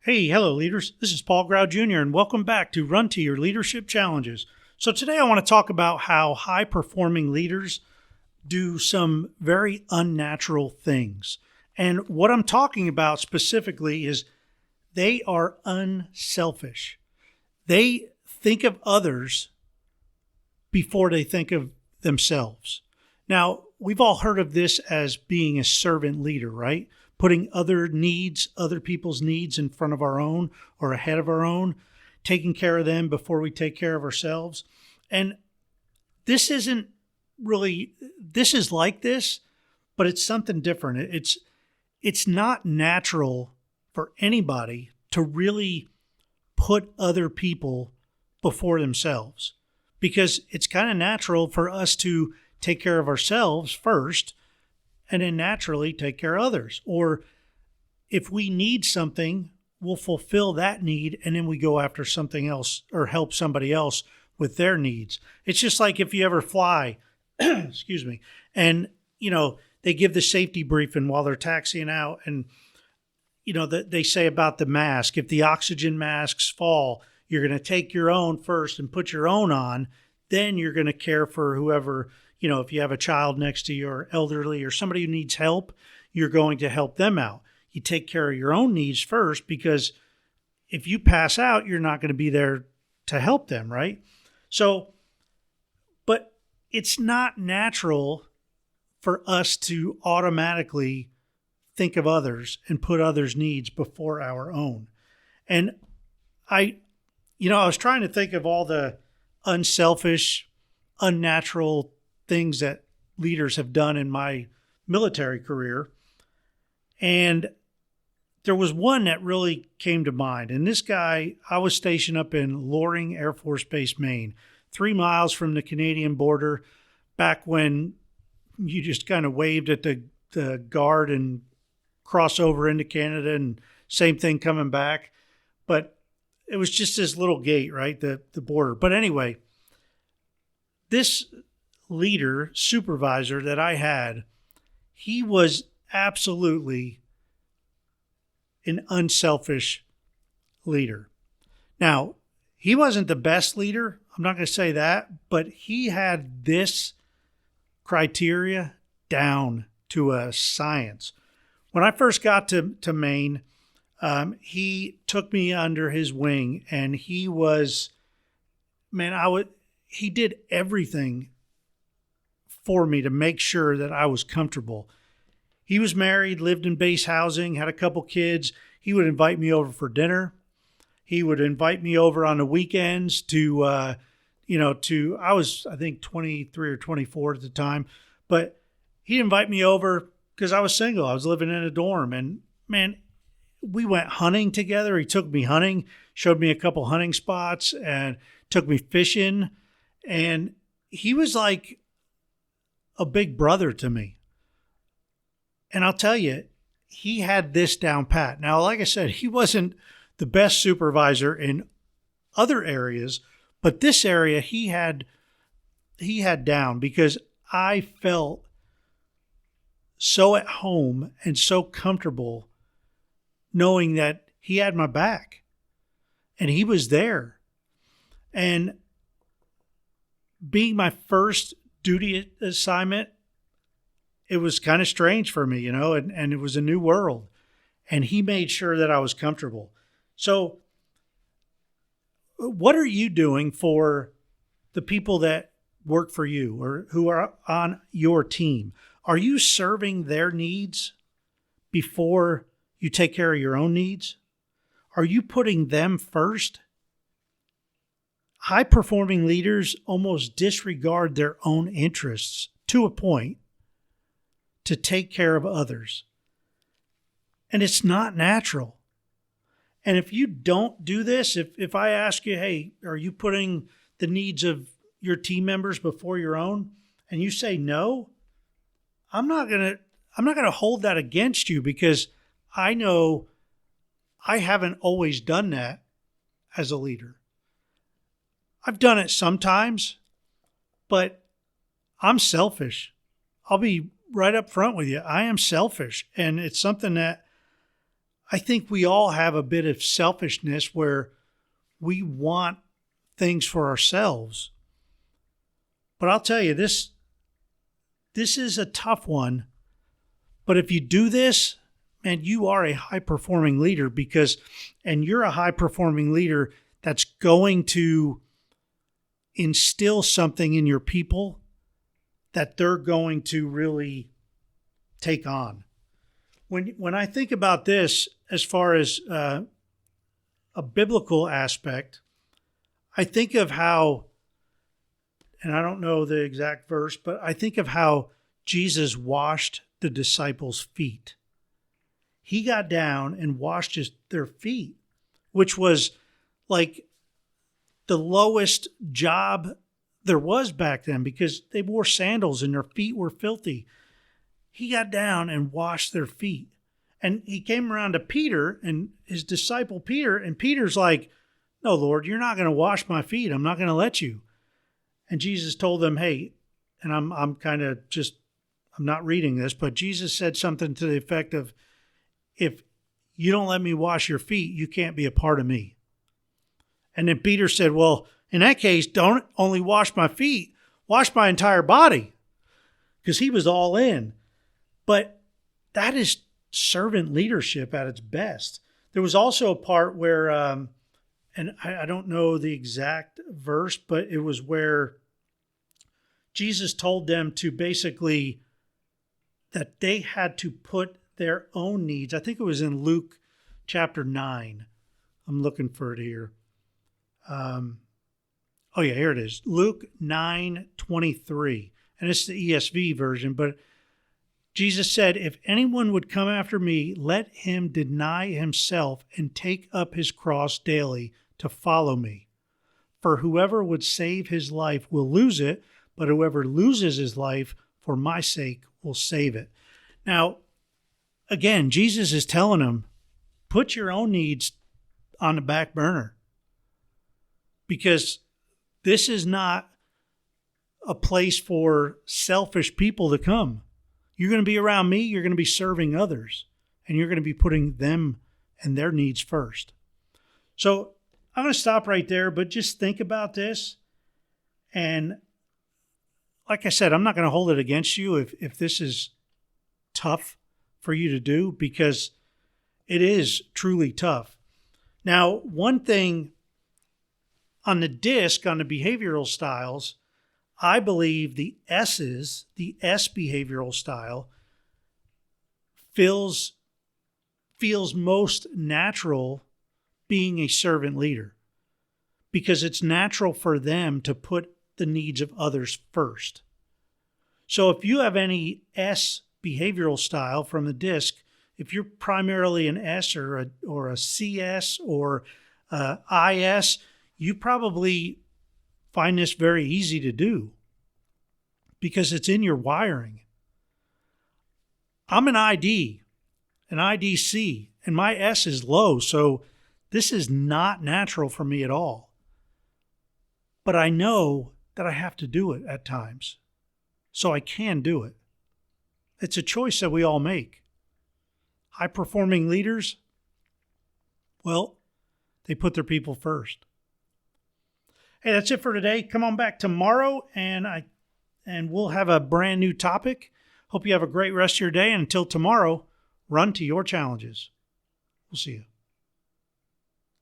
Hey, hello, leaders. This is Paul Grau Jr., and welcome back to Run to Your Leadership Challenges. So, today I want to talk about how high performing leaders do some very unnatural things. And what I'm talking about specifically is they are unselfish. They think of others before they think of themselves. Now, we've all heard of this as being a servant leader, right? Putting other people's needs in front of our own or ahead of our own, taking care of them before we take care of ourselves. And this isn't really, this is like this, but it's something different. It's not natural for anybody to really put other people before themselves, because it's kind of natural for us to take care of ourselves first and then naturally take care of others. Or if we need something, we'll fulfill that need and then we go after something else or help somebody else with their needs. It's just like if you ever fly, excuse me, and they give the safety briefing while they're taxiing out, and they say about the mask, if the oxygen masks fall, you're going to take your own first and put your own on, then you're going to care for whoever. If you have a child next to you or elderly or somebody who needs help, you're going to help them out. You take care of your own needs first, because if you pass out, you're not going to be there to help them, right? So, but it's not natural for us to automatically think of others and put others' needs before our own. And I was trying to think of all the unselfish, unnatural things that leaders have done in my military career. And there was one that really came to mind. And this guy, I was stationed up in Loring Air Force Base, Maine, 3 miles from the Canadian border, back when you just kind of waved at the guard and cross over into Canada, and same thing coming back. But it was just this little gate, right? The border. But anyway, this supervisor that I had, he was absolutely an unselfish leader. Now, he wasn't the best leader, I'm not going to say that, but he had this criteria down to a science. When I first got to Maine, he took me under his wing, and he did everything for me to make sure that I was comfortable. He was married, lived in base housing, had a couple kids. He would invite me over for dinner. He would invite me over on the weekends I was, I think, 23 or 24 at the time, but he'd invite me over because I was single. I was living in a dorm, and man, we went hunting together. He took me hunting, showed me a couple hunting spots, and took me fishing. And he was like a big brother to me. And I'll tell you, he had this down pat. Now, like I said, he wasn't the best supervisor in other areas, but this area he had down, because I felt so at home and so comfortable knowing that he had my back and he was there. And being my first duty assignment, it was kind of strange for me, and it was a new world. And he made sure that I was comfortable. So what are you doing for the people that work for you or who are on your team? Are you serving their needs before you take care of your own needs? Are you putting them first? High-performing leaders almost disregard their own interess to a point to take care of others. And it's not natural. And if you don't do this, if I ask you, hey, are you putting the needs of your team members before your own? And you say no, I'm not going to hold that against you, because I know I haven't always done that as a leader. I've done it sometimes, but I'm selfish. I'll be right up front with you. I am selfish, and it's something that I think we all have a bit of selfishness where we want things for ourselves. But I'll tell you, this is a tough one. But if you do this, man, you are a high-performing leader and you're a high-performing leader that's going to instill something in your people that they're going to really take on. When I think about this as far as a biblical aspect, I think of how, and I don't know the exact verse, but I think of how Jesus washed the disciples' feet. He got down and washed their feet, which was like the lowest job there was back then because they wore sandals and their feet were filthy. He got down and washed their feet. And he came around to Peter and his disciple Peter, and Peter's like, "No, Lord, you're not going to wash my feet. I'm not going to let you." And Jesus told them, "Hey," and I'm not reading this, but Jesus said something to the effect of, "If you don't let me wash your feet, you can't be a part of me." And then Peter said, "Well, in that case, don't only wash my feet, wash my entire body," because he was all in. But that is servant leadership at its best. There was also a part where, and I don't know the exact verse, but it was where Jesus told them to basically, that they had to put their own needs. I think it was in Luke chapter 9. I'm looking for it here. Here it is. Luke 9:23. And it's the ESV version, but Jesus said, "If anyone would come after me, let him deny himself and take up his cross daily to follow me. For whoever would save his life will lose it, but whoever loses his life for my sake will save it." Now, again, Jesus is telling them, put your own needs on the back burner, because this is not a place for selfish people to come. You're going to be around me, you're going to be serving others, and you're going to be putting them and their needs first. So I'm going to stop right there, but just think about this. And like I said, I'm not going to hold it against you if this is tough for you to do, because it is truly tough. Now, one thing on the disc, on the behavioral styles, I believe the S behavioral style feels most natural being a servant leader, because it's natural for them to put the needs of others first. So if you have any S behavioral style from the disc, if you're primarily an S or a CS or IS, you probably find this very easy to do because it's in your wiring. I'm an ID, an IDC, and my S is low, so this is not natural for me at all. But I know that I have to do it at times, so I can do it. It's a choice that we all make. High-performing leaders, well, they put their people first. Hey, that's it for today. Come on back tomorrow, and we'll have a brand new topic. Hope you have a great rest of your day, and until tomorrow, run to your challenges. We'll see you.